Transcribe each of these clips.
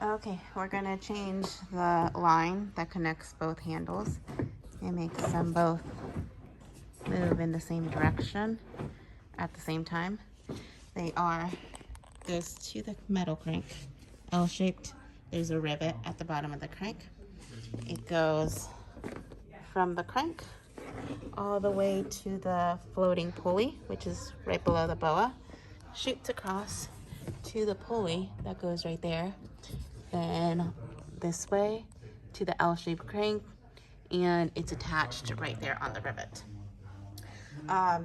Okay, we're gonna change the line that connects both handles. It makes them both move in the same direction at the same time. They are, goes to the metal crank, L-shaped. There's a rivet at the bottom of the crank. It goes from the crank all the way to the floating pulley, which is right below the boa. Shoots across to the pulley that goes right there. Then this way to the L-shaped crank, and it's attached right there on the rivet.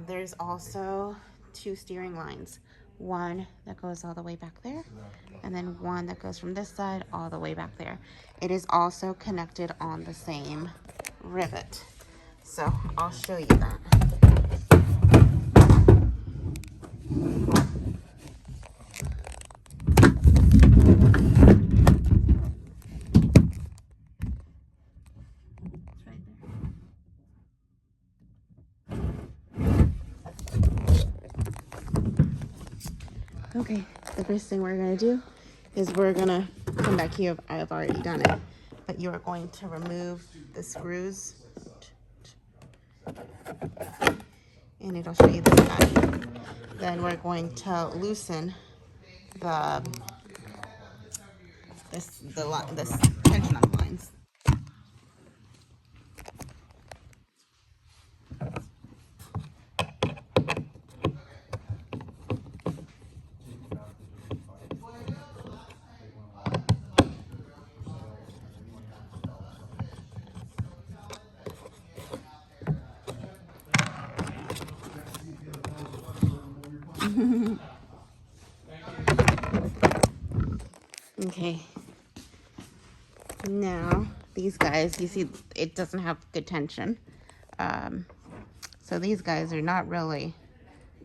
There's also two steering lines, one that goes all the way back there, and then one that goes from this side all the way back there. It is also connected on the same rivet, so I'll show you that. Okay, the first thing we're gonna do is we're gonna come back here. I've already done it, but you are going to remove the screws, and it'll show you this side. Then we're going to loosen this tension on the lines. Okay, now these guys, you see it doesn't have good tension, so these guys are not really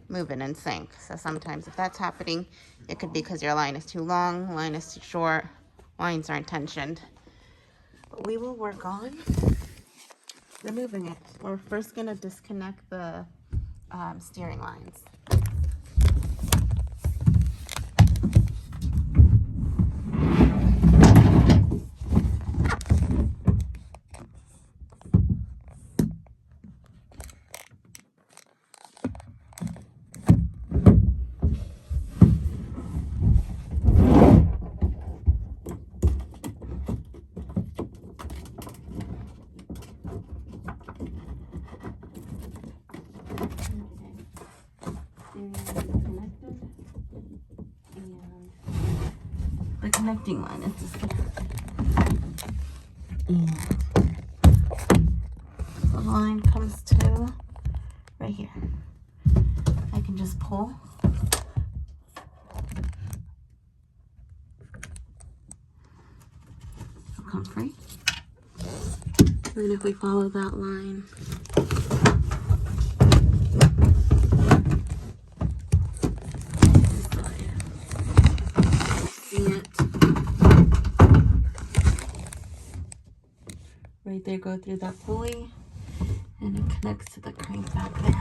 moving in sync. So sometimes if that's happening, it could be because your line is too long, line is too short, lines aren't tensioned. But we will work on removing it. We're first going to disconnect the steering lines. The connecting line is disconnected, and the line comes to right here. I can just pull. It'll come free. And then if we follow that line, right there, go through that pulley, and it connects to the crank back there.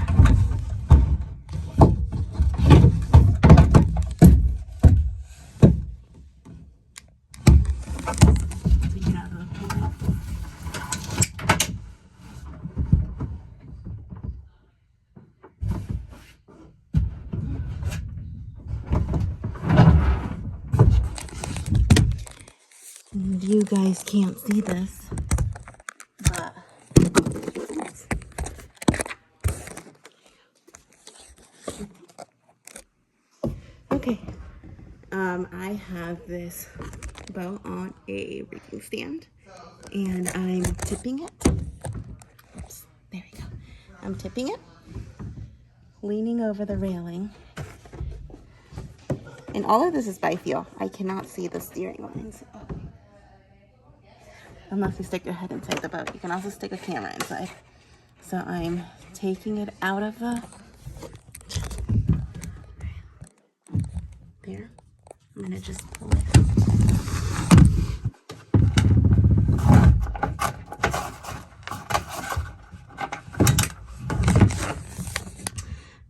Take it out of the pulley. And you guys can't see this, but okay. I have this bow on a reading stand, and I'm tipping it. Oops, there we go. I'm tipping it, leaning over the railing, and all of this is by feel. I cannot see the steering lines unless you stick your head inside the boat. You can also stick a camera inside. So I'm taking it out of the, there. I'm gonna just pull it.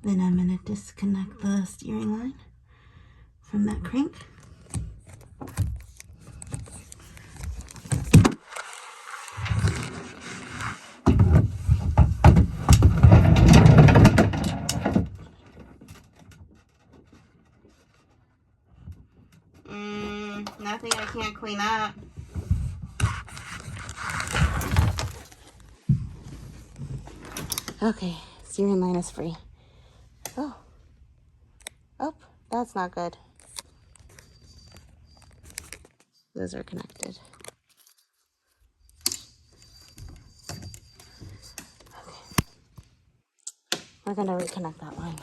Then I'm gonna disconnect the steering line from that crank. Nothing I can't clean up. Okay, steering line is free. Oh, that's not good. Those are connected. Okay, we're gonna reconnect that line.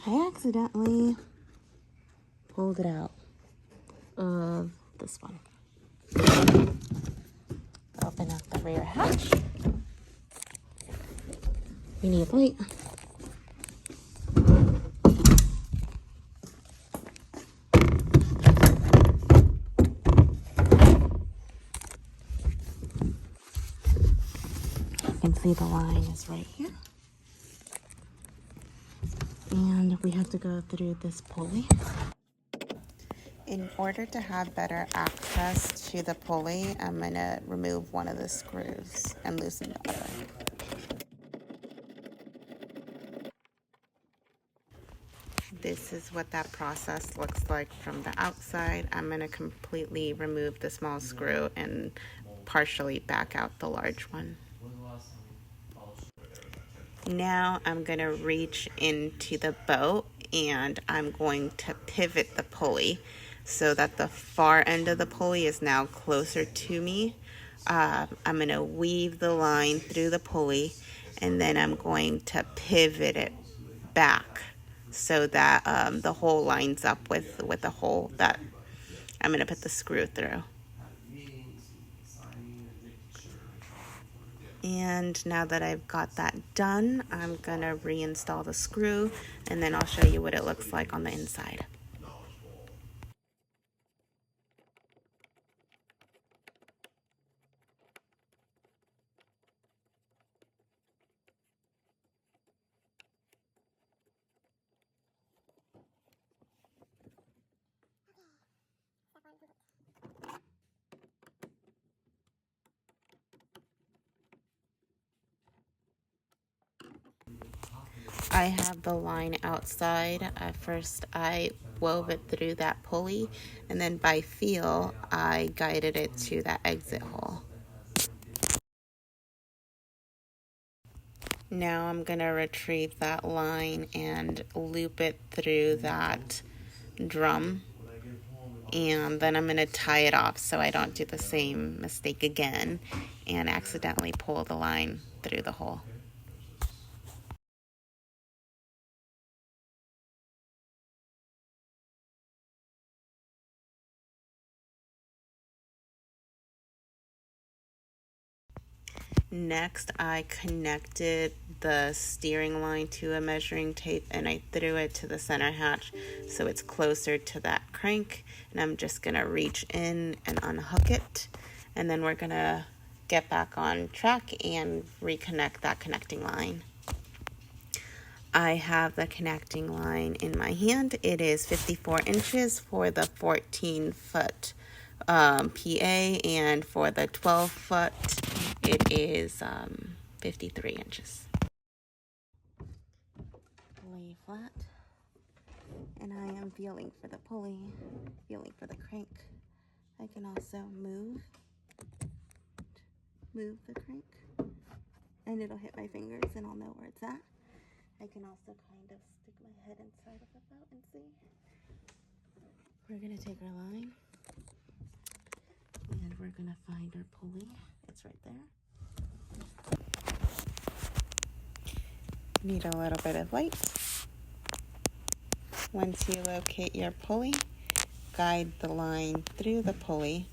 I accidentally pulled it out of this one. Open up the rear hatch. We need light. You can see the line is right here. And we have to go through this pulley. In order to have better access to the pulley, I'm going to remove one of the screws and loosen the other. This is what that process looks like from the outside. I'm going to completely remove the small screw and partially back out the large one. Now I'm going to reach into the boat and I'm going to pivot the pulley so that the far end of the pulley is now closer to me. I'm going to weave the line through the pulley and then I'm going to pivot it back so that the hole lines up with the hole that I'm going to put the screw through. And now that I've got that done, I'm going to reinstall the screw and then I'll show you what it looks like on the inside. I have the line outside. First I wove it through that pulley and then by feel I guided it to that exit hole. Now I'm going to retrieve that line and loop it through that drum, and then I'm going to tie it off so I don't do the same mistake again and accidentally pull the line through the hole. Next, I connected the steering line to a measuring tape and I threw it to the center hatch so it's closer to that crank, and I'm just going to reach in and unhook it, and then we're going to get back on track and reconnect that connecting line. I have the connecting line in my hand. It is 54 inches for the 14-foot PA, and for the 12-foot it is 53 inches. Lay flat, and I am feeling for the pulley, feeling for the crank. I can also move the crank and it'll hit my fingers and I'll know where it's at. I can also kind of stick my head inside of the boat and see. We're going to take our line and we're going to find our pulley. It's right there. Need a little bit of light. Once you locate your pulley, guide the line through the pulley.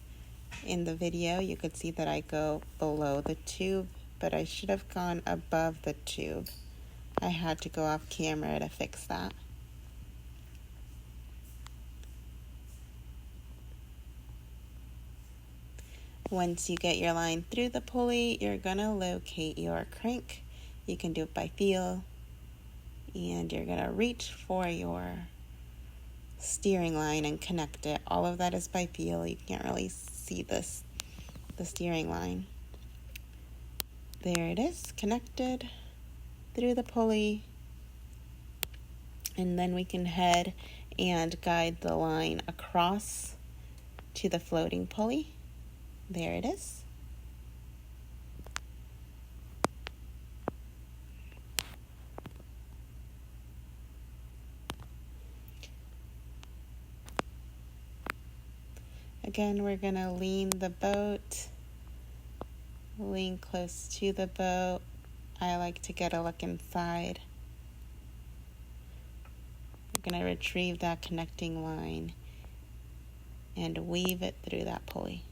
In the video, you could see that I go below the tube, but I should have gone above the tube. I had to go off camera to fix that. Once you get your line through the pulley, you're gonna locate your crank. You can do it by feel, and you're gonna reach for your steering line and connect it. All of that is by feel. You can't really see the steering line. There it is, connected through the pulley, And then we can head and guide the line across to the floating pulley. There it is. Again, we're going to lean the boat, lean close to the boat. I like to get a look inside. We're going to retrieve that connecting line and weave it through that pulley.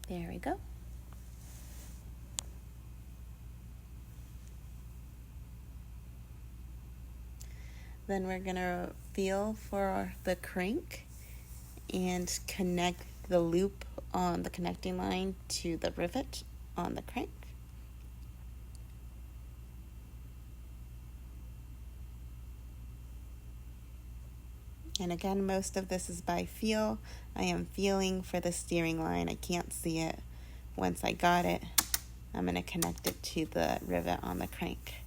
There we go. Then we're going to feel for the crank and connect the loop on the connecting line to the rivet on the crank. And again, most of this is by feel. I am feeling for the steering line. I can't see it. Once I got it, I'm going to connect it to the rivet on the crank.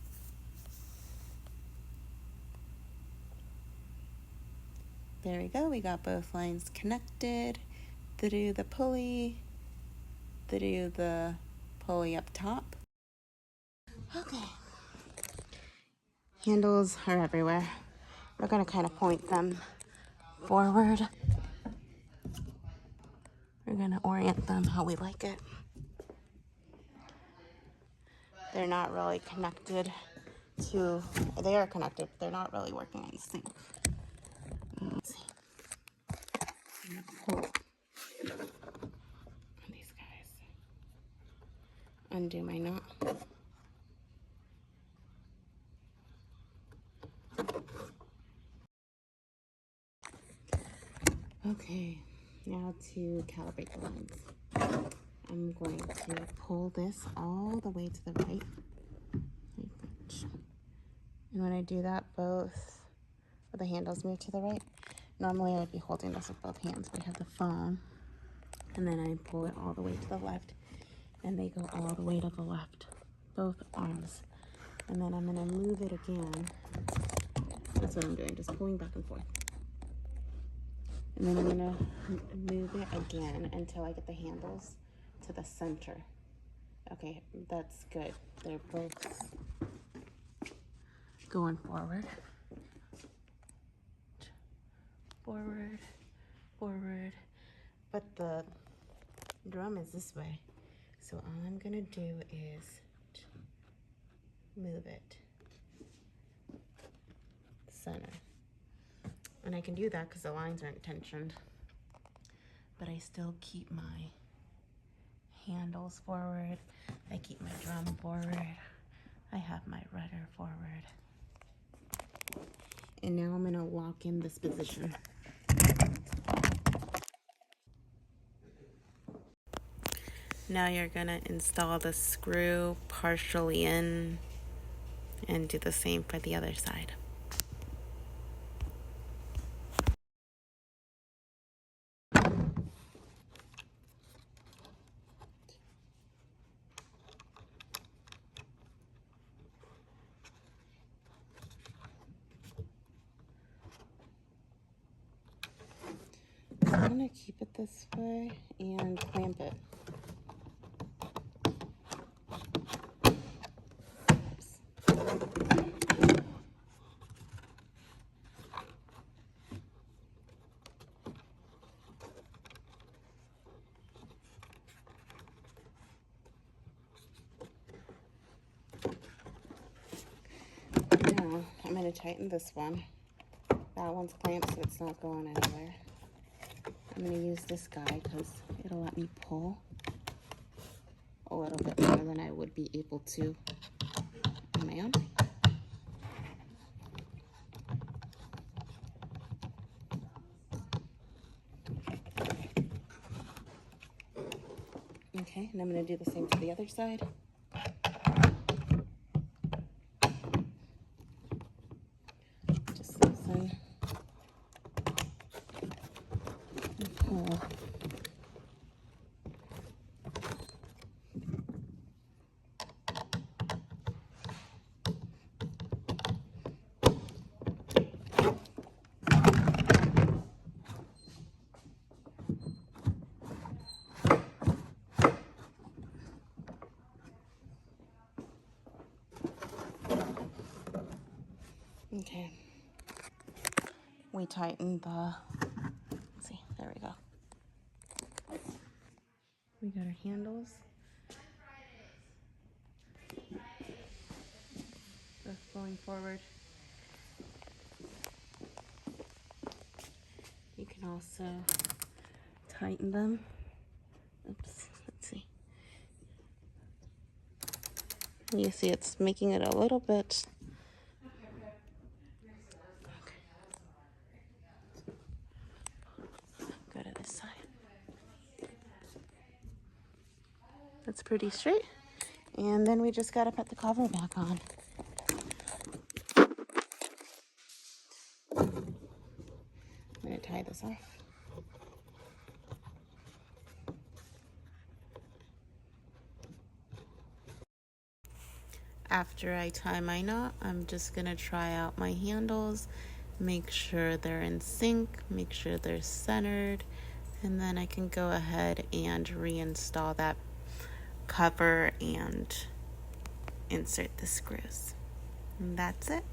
There we go. We got both lines connected through the pulley up top. Okay. Handles are everywhere. We're going to kind of point them forward. We're going to orient them how we like it. They're not really connected to, they are connected, but they're not really working in sync. Let's see. I'm going to pull these guys. Undo my knot. Okay, now to calibrate the lines. I'm going to pull this all the way to the right. And when I do that, both of the handles move to the right. Normally I would be holding this with both hands, but I have the phone. And then I pull it all the way to the left, and they go all the way to the left, both arms. And then I'm gonna move it again. That's what I'm doing, just pulling back and forth. And then I'm gonna move it again until I get the handles to the center. Okay, that's good. They're both going forward. Forward, forward. But the drum is this way. So all I'm gonna do is move it center. And I can do that because the lines aren't tensioned. But I still keep my handles forward. I keep my drum forward. I have my rudder forward. And now I'm gonna lock in this position. Now you're gonna install the screw partially in and do the same for the other side. I'm gonna keep it this way and clamp it. Now I'm gonna tighten this one. That one's clamped, so it's not going anywhere. I'm gonna use this guy because it'll let me pull a little bit more than I would be able to on my own. Okay, and I'm gonna do the same to the other side. Okay. We tightened the, let's see, there we go. We got our handles. Both going forward. You can also tighten them. Oops, let's see. You see it's making it a little bit. Go to this side. That's pretty straight. And then we just gotta put the cover back on. I'm gonna tie this off. After I tie my knot, I'm just gonna try out my handles, make sure they're in sync, make sure they're centered, and then I can go ahead and reinstall that cover and insert the screws. And that's it.